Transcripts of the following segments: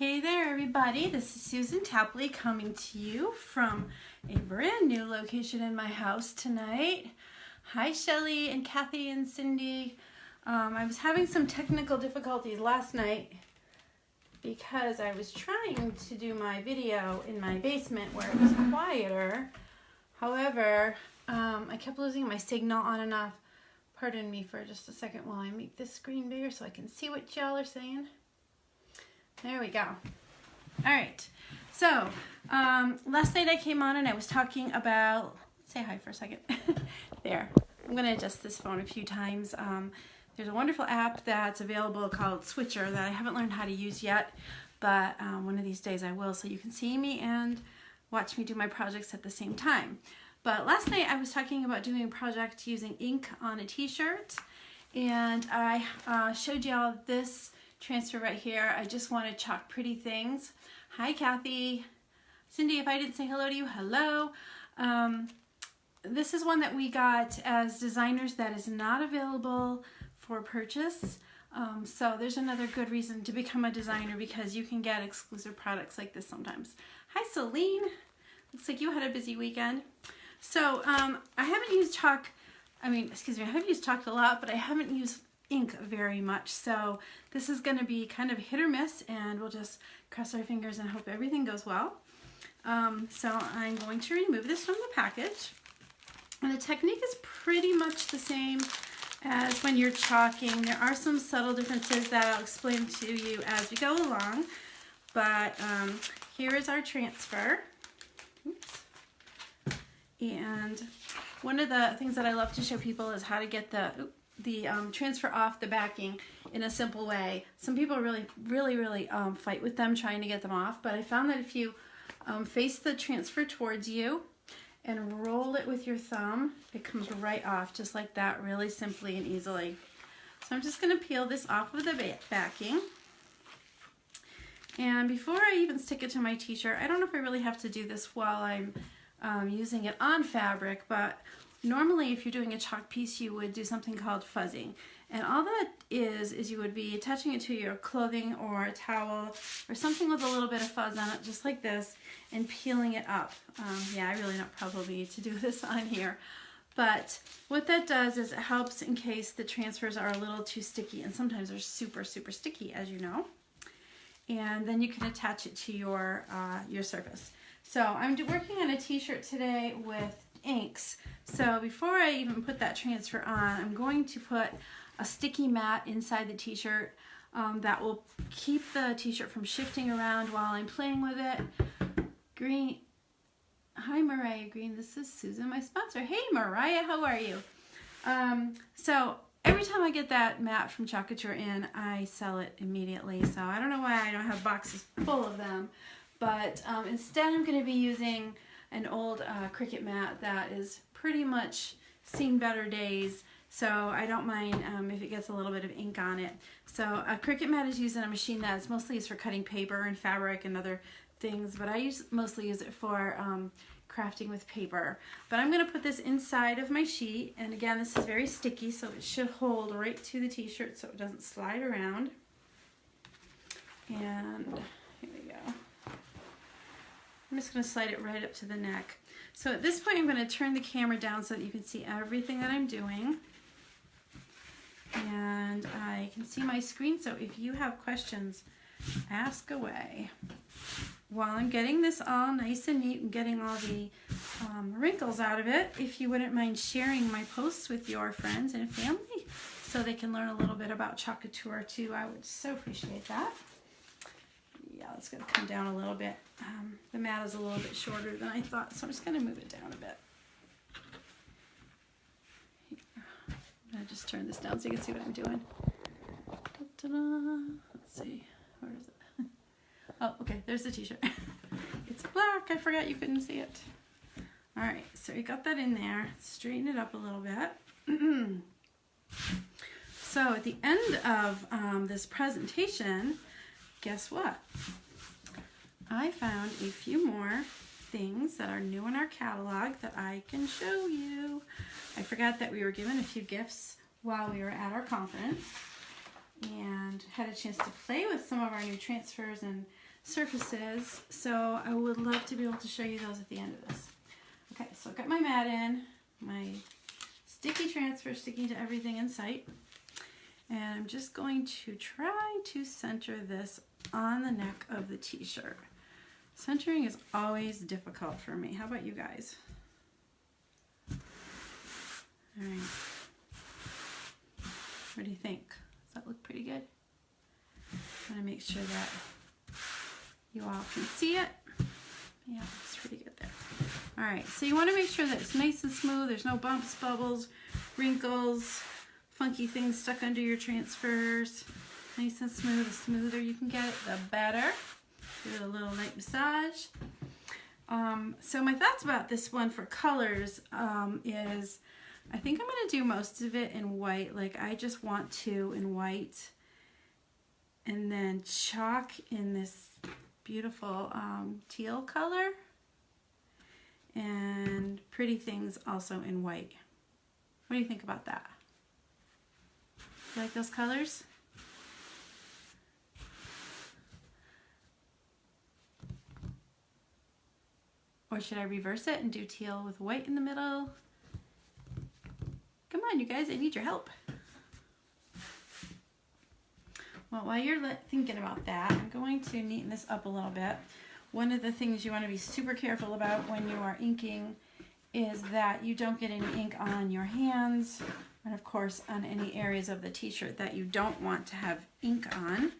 Hey there everybody, this is Susan Tapley coming to you from a brand new location in my house tonight. Hi Shelly and Kathy and Cindy. I was having some technical difficulties last night because I was trying to do my video in my basement where it was quieter. However, I kept losing my signal on and off. Pardon me for just a second while I make this screen bigger so I can see what y'all are saying. There we go. All right. So, last night I came on and I was talking about, let's say hi for a second. There. I'm going to adjust this phone a few times. There's a wonderful app that's available called Switcher that I haven't learned how to use yet, but one of these days I will, so you can see me and watch me do my projects at the same time. But last night I was talking about doing a project using ink on a t-shirt, and I showed y'all this transfer right here. I just want to chalk pretty things. Hi Kathy. Cindy, if I didn't say hello to you, hello. This is one that we got as designers that is not available for purchase. So there's another good reason to become a designer, because you can get exclusive products like this sometimes. Hi Celine. Looks like you had a busy weekend. So I haven't used chalk, I haven't used chalk a lot, but I haven't used ink very much. So this is going to be kind of hit or miss, and we'll just cross our fingers and hope everything goes well. So I'm going to remove this from the package. And the technique is pretty much the same as when you're chalking. There are some subtle differences that I'll explain to you as we go along. But here is our transfer. Oops. And one of the things that I love to show people is how to get the transfer off the backing in a simple way. Some people really fight with them trying to get them off, but I found that if you face the transfer towards you and roll it with your thumb, it comes right off just like that, really simply and easily. So I'm just going to peel this off of the backing. And before I even stick it to my t-shirt, I don't know if I really have to do this while I'm using it on fabric, but normally if you're doing a chalk piece, you would do something called fuzzing. And all that is you would be attaching it to your clothing or a towel or something with a little bit of fuzz on it, just like this, and peeling it up. Yeah, I really don't probably need to do this on here. But what that does is it helps in case the transfers are a little too sticky, and sometimes they're super sticky, as you know. And then you can attach it to your surface. So I'm working on a t-shirt today with inks. So before I even put that transfer on, I'm going to put a sticky mat inside the t-shirt that will keep the t-shirt from shifting around while I'm playing with it. Green. Hi Mariah Green, this is Susan, my sponsor. Hey Mariah, how are you? So every time I get that mat from Couture in, I sell it immediately. So I don't know why I don't have boxes full of them, but instead I'm going to be using an old Cricut mat that is pretty much seen better days, so I don't mind if it gets a little bit of ink on it. So a Cricut mat is used in a machine that's mostly used for cutting paper and fabric and other things, but I mostly use it for crafting with paper. But I'm going to put this inside of my sheet, and again, this is very sticky, so it should hold right to the t-shirt so it doesn't slide around. And here we go. I'm just going to slide it right up to the neck. So at this point I'm going to turn the camera down so that you can see everything that I'm doing. And I can see my screen, so if you have questions, ask away. While I'm getting this all nice and neat and getting all the wrinkles out of it, if you wouldn't mind sharing my posts with your friends and family so they can learn a little bit about Couture too, I would so appreciate that. Yeah, it's going to come down a little bit. The mat is a little bit shorter than I thought, so I'm just going to move it down a bit. Here. I'm going to just turn this down so you can see what I'm doing. Let's see. Where is it? Oh, okay. There's the t-shirt. It's black. I forgot you couldn't see it. All right. So you got that in there. Straighten it up a little bit. So at the end of this presentation, guess what? I found a few more things that are new in our catalog that I can show you. I forgot that we were given a few gifts while we were at our conference, and had a chance to play with some of our new transfers and surfaces, so I would love to be able to show you those at the end of this. Okay, so I've got my mat in, my sticky transfer sticking to everything in sight, and I'm just going to try to center this on the neck of the t-shirt. Centering is always difficult for me. How about you guys? All right. What do you think? Does that look pretty good? I want to make sure that you all can see it. Yeah, it's pretty good there. All right, so you want to make sure that it's nice and smooth. There's no bumps, bubbles, wrinkles, funky things stuck under your transfers. Nice and smooth. The smoother you can get it, the better. Give it a little light massage. So my thoughts about this one for colors is I think I'm going to do most of it in white. Like I just want to in white, and then chalk in this beautiful teal color, and pretty things also in white. What do you think about that? You like those colors? Or should I reverse it and do teal with white in the middle? Come on, you guys, I need your help. Well, while you're thinking about that, I'm going to neaten this up a little bit. One of the things you want to be super careful about when you are inking is that you don't get any ink on your hands, and of course on any areas of the t-shirt that you don't want to have ink on.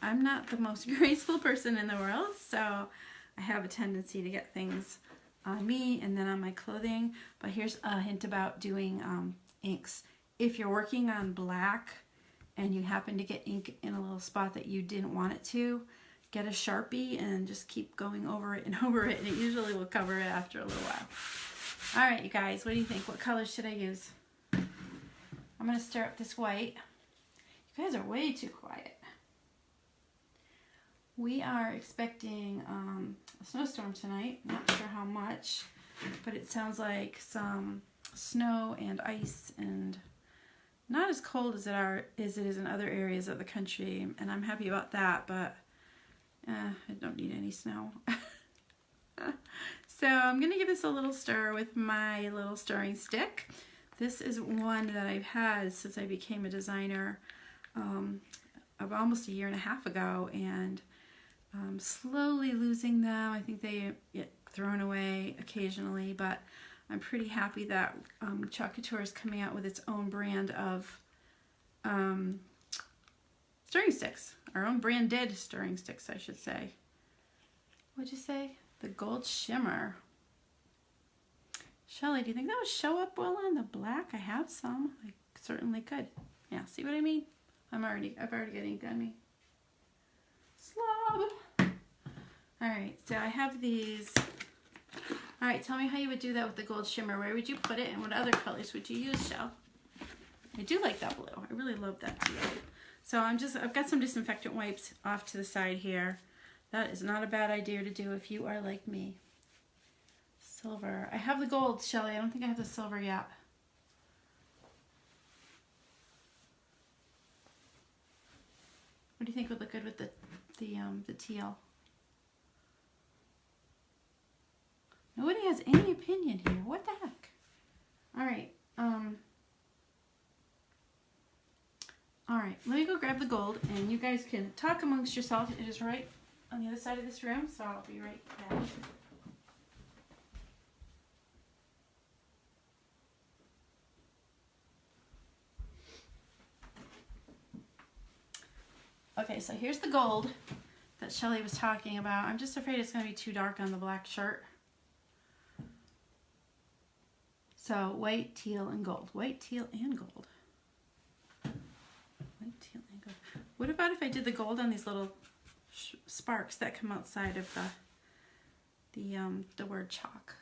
I'm not the most graceful person in the world, so I have a tendency to get things on me and then on my clothing. But here's a hint about doing inks. If you're working on black and you happen to get ink in a little spot that you didn't want it to, get a Sharpie and just keep going over it and over it, and it usually will cover it after a little while. All right, you guys, what do you think? What colors should I use? I'm going to stir up this white. You guys are way too quiet. We are expecting a snowstorm tonight. Not sure how much, but it sounds like some snow and ice, and not as cold as it is in other areas of the country, and I'm happy about that, but I don't need any snow. So I'm going to give this a little stir with my little stirring stick. This is one that I've had since I became a designer almost a year and a half ago, and slowly losing them. I think they get thrown away occasionally, but I'm pretty happy that Couture is coming out with its own brand of stirring sticks. Our own branded stirring sticks, I should say. What'd you say? The gold shimmer. Shelly, do you think that would show up well on the black? I have some. I certainly could. Yeah, see what I mean? I've already got ink on me. Slob. All right, so I have these. All right, tell me how you would do that with the gold shimmer. Where would you put it, and what other colors would you use, Shell? I do like that blue. I really love that teal. So I've got some disinfectant wipes off to the side here. That is not a bad idea to do if you are like me. Silver. I have the gold, Shelly. I don't think I have the silver yet. What do you think would look good with the teal? Nobody has any opinion here. What the heck? All right. All right. Let me go grab the gold, and you guys can talk amongst yourself. It is right on the other side of this room, so I'll be right back. Okay, so here's the gold that Shelly was talking about. I'm just afraid it's going to be too dark on the black shirt. So white, teal, and gold. White, teal, and gold. White, teal, and gold. What about if I did the gold on these little sparks that come outside of the word chalk?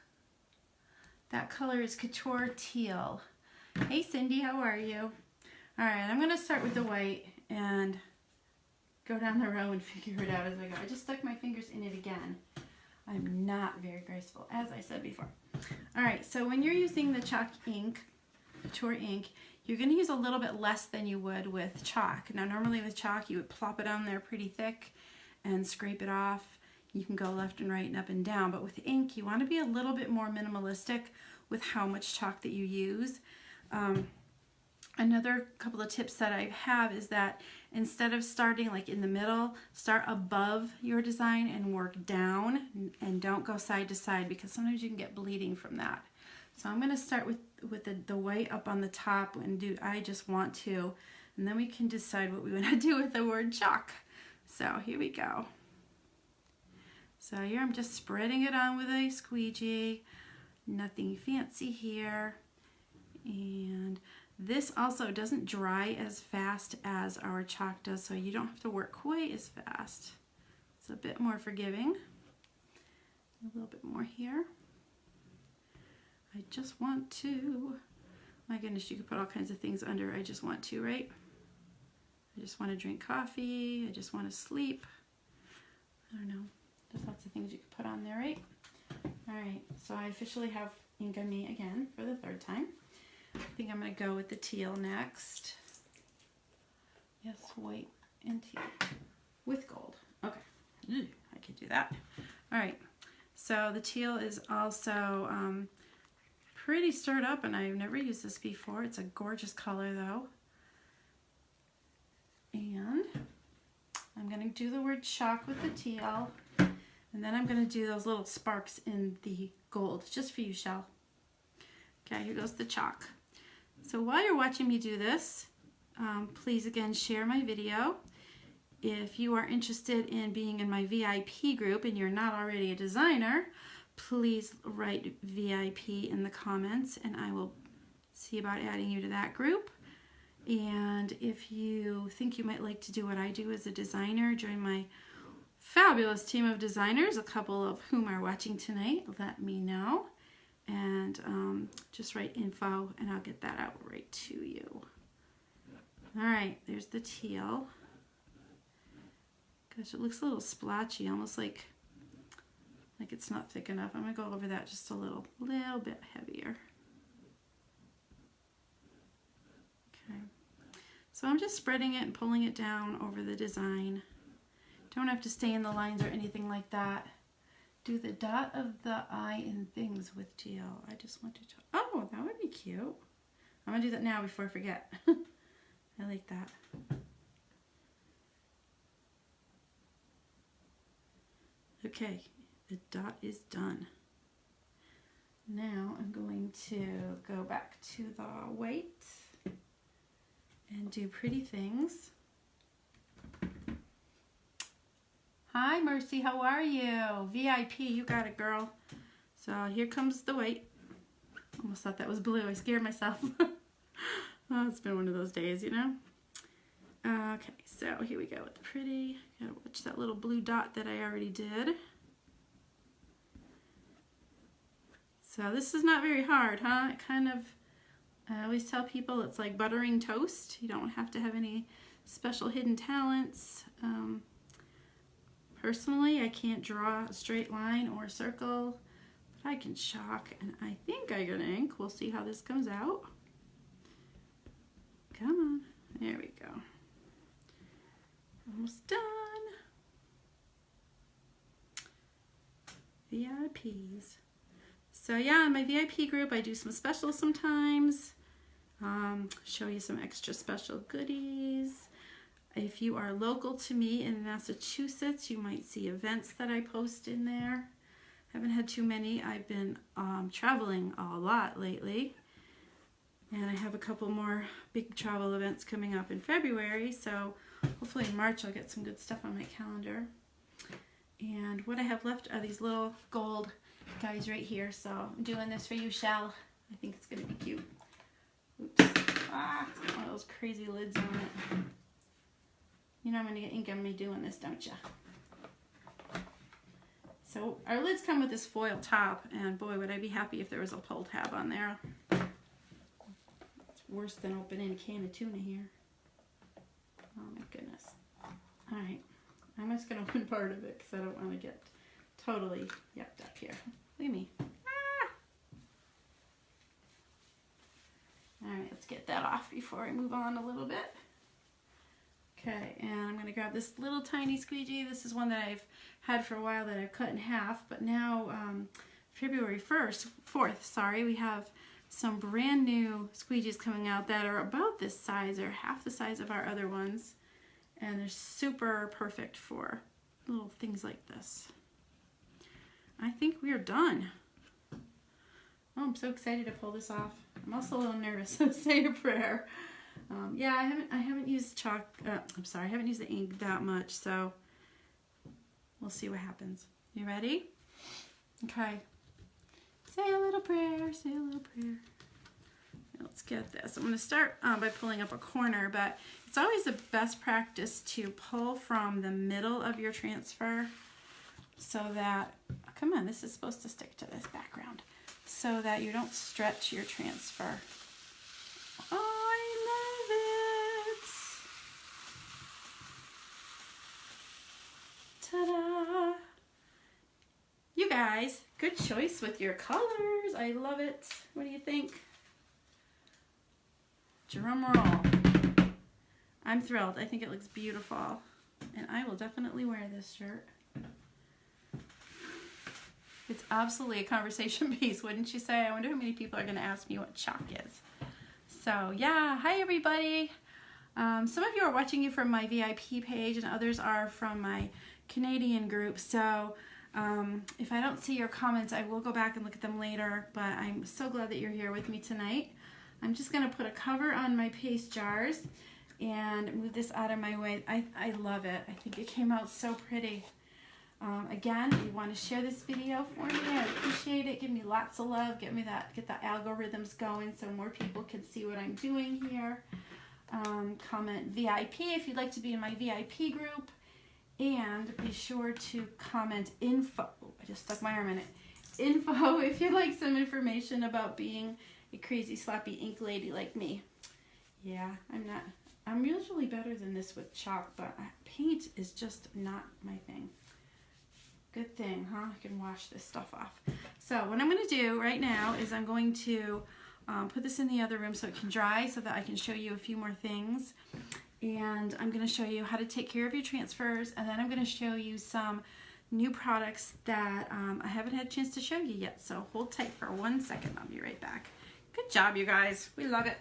That color is Couture Teal. Hey Cindy, how are you? All right, I'm going to start with the white and go down the row and figure it out as I go. I just stuck my fingers in it again. I'm not very graceful, as I said before. All right, so when you're using the chalk ink, Couture ink, you're going to use a little bit less than you would with chalk. Now, normally with chalk, you would plop it on there pretty thick, and scrape it off. You can go left and right and up and down, but with ink, you want to be a little bit more minimalistic with how much chalk that you use. Another couple of tips that I have is that instead of starting like in the middle, start above your design and work down, and don't go side to side, because sometimes you can get bleeding from that. So I'm going to start with the white up on the top and do I just want to, and then we can decide what we want to do with the word chalk. So here we go. So here I'm just spreading it on with a squeegee, nothing fancy here. And this also doesn't dry as fast as our chalk does, so you don't have to work quite as fast. It's a bit more forgiving. A little bit more here. I just want to, my goodness, you could put all kinds of things under I just want to, right? I just want to drink coffee. I just want to sleep. I don't know. There's lots of things you could put on there, right? All right, so I officially have ink on me again for the third time. I think I'm going to go with the teal next. Yes, white and teal with gold. Okay, I can do that. All right, so the teal is also pretty stirred up, and I've never used this before. It's a gorgeous color though. And I'm going to do the word chalk with the teal, and then I'm going to do those little sparks in the gold, just for you, Shell. Okay, here goes the chalk. So while you're watching me do this, please again share my video. If you are interested in being in my VIP group and you're not already a designer, please write VIP in the comments and I will see about adding you to that group. And if you think you might like to do what I do as a designer, join my fabulous team of designers, a couple of whom are watching tonight, let me know. And just write info and I'll get that out right to you. All right, there's the teal. Gosh, it looks a little splotchy, almost like it's not thick enough. I'm gonna go over that just a little bit heavier. Okay, so I'm just spreading it and pulling it down over the design. Don't have to stay in the lines or anything like that. Do the dot of the eye and things with teal. I just want to, oh, that would be cute. I'm gonna do that now before I forget. I like that. Okay, the dot is done. Now I'm going to go back to the white and do pretty things. Hi, Mercy, how are you? VIP, you got it, girl. So here comes the white. Almost thought that was blue. I scared myself. Oh, it's been one of those days, you know? Okay, so here we go with the pretty. Gotta watch that little blue dot that I already did. So this is not very hard, huh? It kind of, I always tell people it's like buttering toast. You don't have to have any special hidden talents. Personally, I can't draw a straight line or a circle, but I can chalk, and I think I got ink. We'll see how this comes out. Come on, there we go. Almost done. VIPs. So yeah, in my VIP group, I do some specials sometimes. Show you some extra special goodies. If you are local to me in Massachusetts, you might see events that I post in there. Haven't had too many. I've been traveling a lot lately. And I have a couple more big travel events coming up in February. So hopefully in March I'll get some good stuff on my calendar. And what I have left are these little gold guys right here. So I'm doing this for you, Shell. I think it's going to be cute. Oops. Ah, it's got one of those crazy lids on it. You know I'm going to get ink on me doing this, don't you? So our lids come with this foil top, and boy, would I be happy if there was a pull tab on there. It's worse than opening a can of tuna here. Oh my goodness. All right, I'm just going to open part of it because I don't want to get totally yucked up here. Look at me. Ah! All right, let's get that off before I move on a little bit. Okay, and I'm going to grab this little tiny squeegee. This is one that I've had for a while that I've cut in half, but now February 4th, sorry, we have some brand new squeegees coming out that are about this size or half the size of our other ones, and they're super perfect for little things like this. I think we are done. Oh, I'm so excited to pull this off. I'm also a little nervous, so say a prayer. Yeah, I haven't used chalk. I haven't used the ink that much, so we'll see what happens. You ready? Okay. Say a little prayer. Say a little prayer. Let's get this. I'm going to start by pulling up a corner, but it's always the best practice to pull from the middle of your transfer, so that, come on, this is supposed to stick to this background, so that you don't stretch your transfer. Oh, I love it. Ta-da! You guys, good choice with your colors. I love it. What do you think? Drum roll. I'm thrilled. I think it looks beautiful. And I will definitely wear this shirt. It's absolutely a conversation piece, wouldn't you say? I wonder how many people are going to ask me what chalk is. So yeah, hi everybody. Some of you are watching you from my VIP page and others are from my Canadian group. So if I don't see your comments, I will go back and look at them later, but I'm so glad that you're here with me tonight. I'm just going to put a cover on my paste jars and move this out of my way. I love it. I think it came out so pretty. Again, if you want to share this video for me, I appreciate it. Give me lots of love. Get the algorithms going so more people can see what I'm doing here. Comment VIP if you'd like to be in my VIP group. And be sure to comment info. Oh, I just stuck my arm in it. Info if you'd like some information about being a crazy sloppy ink lady like me. Yeah, I'm usually better than this with chalk, but paint is just not my thing. Good thing, huh? I can wash this stuff off. So what I'm going to do right now is I'm going to put this in the other room so it can dry, so that I can show you a few more things. And I'm going to show you how to take care of your transfers, and then I'm going to show you some new products that I haven't had a chance to show you yet. So hold tight for 1 second. I'll be right back. Good job, you guys. We love it.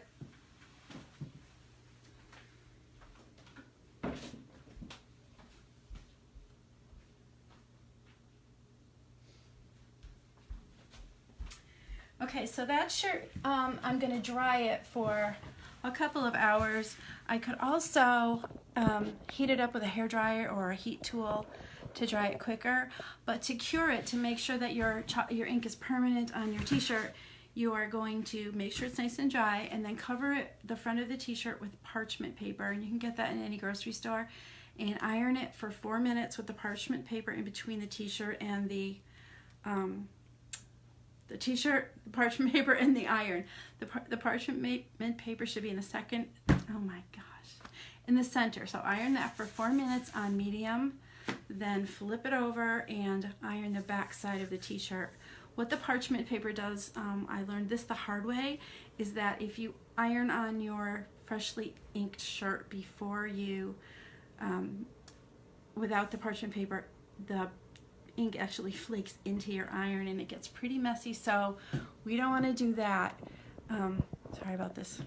Okay, so that shirt, I'm going to dry it for a couple of hours. I could also heat it up with a hairdryer or a heat tool to dry it quicker. But to cure it, to make sure that your ink is permanent on your t-shirt, you are going to make sure it's nice and dry, and then cover the front of the t-shirt with parchment paper. And you can get that in any grocery store. And iron it for 4 minutes with the parchment paper in between the t-shirt and the t-shirt, the parchment paper, and the iron. The parchment paper should be in the second, oh my gosh, in the center. So iron that for 4 minutes on medium, then flip it over and iron the back side of the t-shirt. What the parchment paper does, I learned this the hard way, is that if you iron on your freshly inked shirt before you, without the parchment paper, the ink actually flakes into your iron and it gets pretty messy, so we don't want to do that. Sorry about this.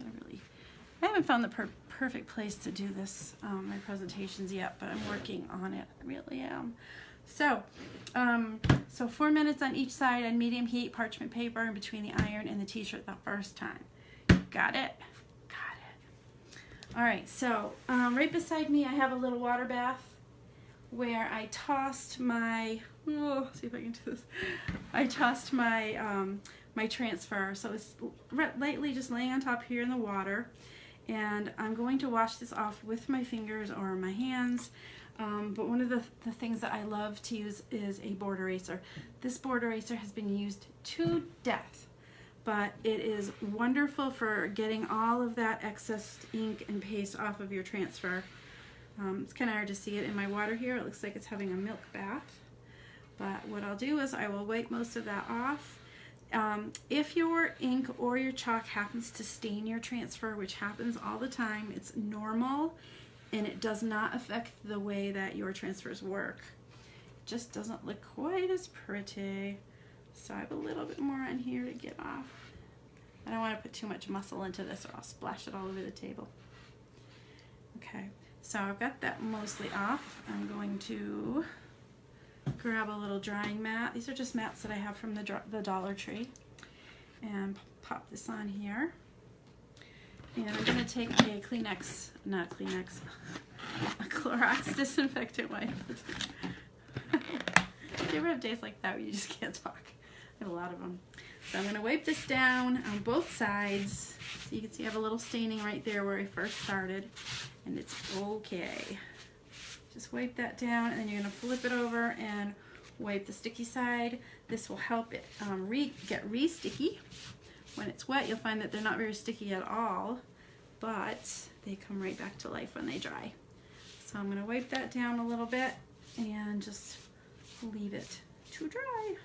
I haven't found the perfect place to do this, my presentations yet, but I'm working on it. I really am. So 4 minutes on each side on medium heat, parchment paper in between the iron and the t-shirt the first time. Got it? Got it. All right, so right beside me I have a little water bath where I tossed my, see if I can do this. I tossed my my transfer, so it's lightly just laying on top here in the water, and I'm going to wash this off with my fingers or my hands. But one of the things that I love to use is a board eraser. This board eraser has been used to death, but it is wonderful for getting all of that excess ink and paste off of your transfer. It's kind of hard to see it in my water here. It looks like it's having a milk bath. But what I'll do is I will wipe most of that off. If your ink or your chalk happens to stain your transfer, which happens all the time, it's normal. and it does not affect the way that your transfers work. It just doesn't look quite as pretty. So I have a little bit more on here to get off. I don't want to put too much muscle into this or I'll splash it all over the table. Okay, so I've got that mostly off. I'm going to grab a little drying mat. These are just mats that I have from the Dollar Tree. And pop this on here. And I'm going to take a Kleenex, not Kleenex, a Clorox disinfectant wipe. Do you ever have days like that where you just can't talk? I have a lot of them. So I'm going to wipe this down on both sides. So you can see I have a little staining right there where I first started. And it's okay. Just wipe that down, and then you're going to flip it over and wipe the sticky side. This will help it get re-sticky. When it's wet, you'll find that they're not very sticky at all, but they come right back to life when they dry. So I'm going to wipe that down a little bit and just leave it to dry.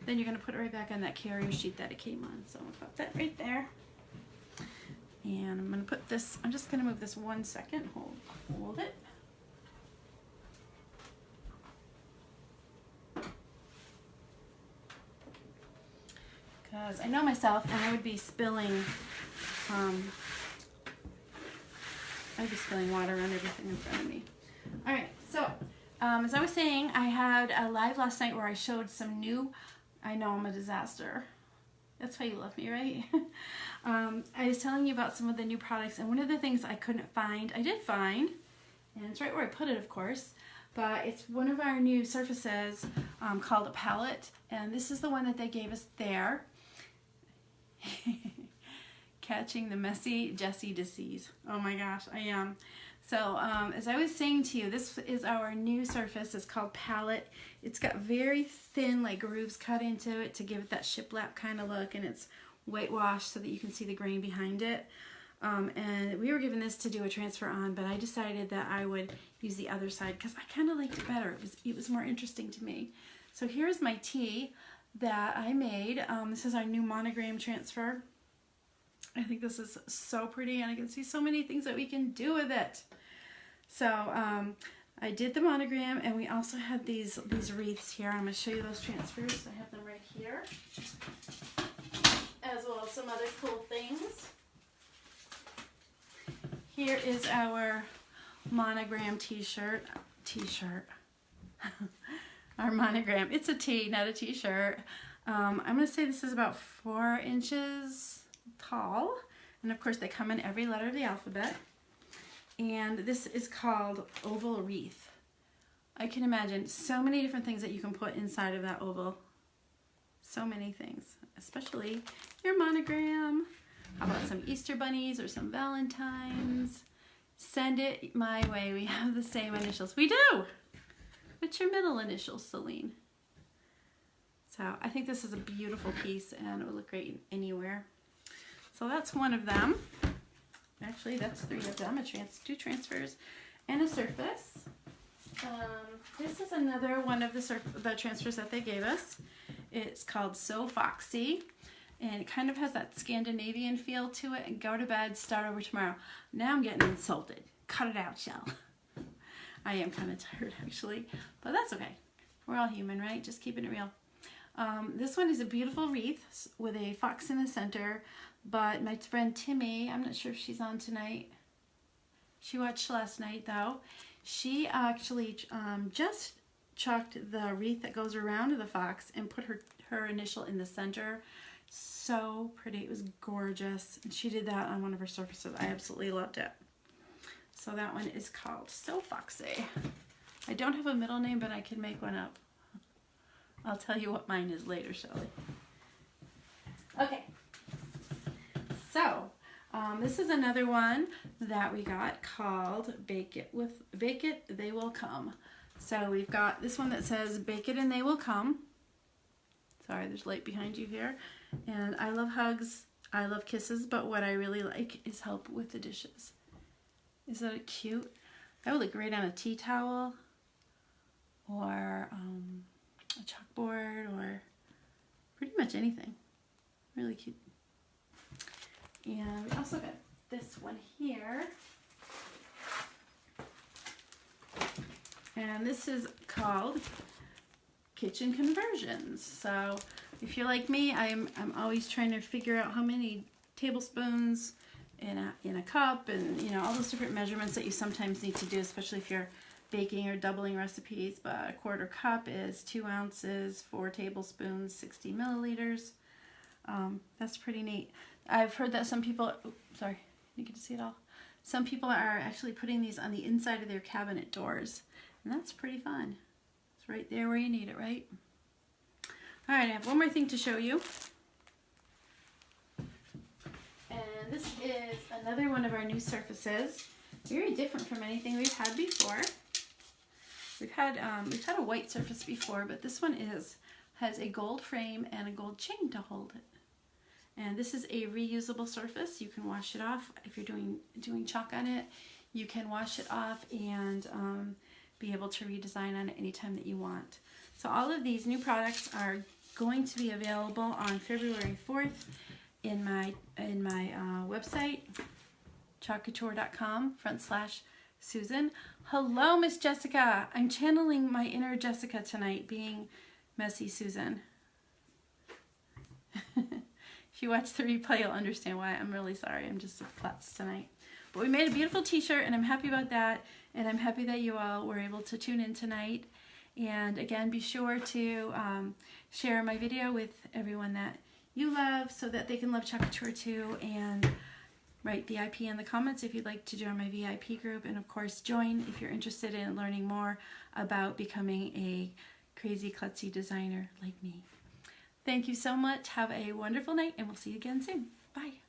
Then you're going to put it right back on that carrier sheet that it came on. So I'm going to put that right there. And I'm going to put this, I'm just going to move this 1 second. Hold it. Because I know myself, and I would be spilling water on everything in front of me. All right, so as I was saying, I had a live last night where I showed some new, I know I'm a disaster. That's why you love me, right? I was telling you about some of the new products, and one of the things I couldn't find, I did find, and it's right where I put it, of course, but it's one of our new surfaces called a palette, and this is the one that they gave us there. Catching the messy Jessie disease. Oh my gosh, I am. So as I was saying to you, this is our new surface. It's called Palette. It's got very thin like grooves cut into it to give it that shiplap kind of look, and it's whitewashed so that you can see the grain behind it. And we were given this to do a transfer on, but I decided that I would use the other side because I kind of liked it better. It was more interesting to me. So here's my tee that I made. This is our new monogram transfer. I think this is so pretty, and I can see so many things that we can do with it. So I did the monogram, and we also had these wreaths here. I'm going to show you those transfers. I have them right here, as well as some other cool things. Here is our monogram t-shirt. Our monogram. It's a tee, not a t-shirt. I'm going to say this is about 4 inches tall. And of course they come in every letter of the alphabet. And this is called Oval Wreath. I can imagine so many different things that you can put inside of that oval. So many things, especially your monogram. How about some Easter bunnies or some Valentines? Send it my way. We have the same initials. We do! What's your middle initial, Celine? So I think this is a beautiful piece, and it would look great anywhere. So that's one of them. Actually, that's 3 of them. 2 transfers and a surface. This is another one of the transfers that they gave us. It's called So Foxy, and it kind of has that Scandinavian feel to it. And go to bed, start over tomorrow. Now I'm getting insulted. Cut it out, Shell. I am kind of tired, actually, but that's okay. We're all human, right? Just keeping it real. This one is a beautiful wreath with a fox in the center, but my friend Timmy, I'm not sure if she's on tonight. She watched last night, though. She actually just chalked the wreath that goes around the fox and put her initial in the center. So pretty. It was gorgeous. And she did that on one of her surfaces. I absolutely loved it. So that one is called So Foxy. I don't have a middle name, but I can make one up. I'll tell you what mine is later, Shelly. Okay. So, this is another one that we got called Bake It, They Will Come. So we've got this one that says Bake It and They Will Come. Sorry, there's light behind you here. And I love hugs, I love kisses, but what I really like is help with the dishes. Isn't that cute? That would look great on a tea towel or a chalkboard or pretty much anything. Really cute. And we also got this one here. And this is called Kitchen Conversions. So if you're like me, I'm always trying to figure out how many tablespoons in a cup, and you know, all those different measurements that you sometimes need to do, especially if you're baking or doubling recipes. But a quarter cup is 2 ounces, 4 tablespoons, 60 milliliters. That's pretty neat. I've heard that some people, sorry, you get to see it all. Some people are actually putting these on the inside of their cabinet doors, and that's pretty fun. It's right there where you need it, right? All right, I have one more thing to show you. And this is another one of our new surfaces. Very different from anything we've had before. We've had a white surface before, but this one has a gold frame and a gold chain to hold it. And this is a reusable surface. You can wash it off if you're doing chalk on it. You can wash it off and be able to redesign on it anytime that you want. So all of these new products are going to be available on February 4th in my website, chalkcouture.com/Susan. Hello, Miss Jessica. I'm channeling my inner Jessica tonight, being messy Susan. If you watch the replay, you'll understand why. I'm really sorry. I'm just a klutz tonight. But we made a beautiful t-shirt, and I'm happy about that. And I'm happy that you all were able to tune in tonight. And again, be sure to share my video with everyone that you love so that they can love Couture too. And write VIP in the comments if you'd like to join my VIP group. And of course, join if you're interested in learning more about becoming a crazy klutzy designer like me. Thank you so much. Have a wonderful night, and we'll see you again soon. Bye.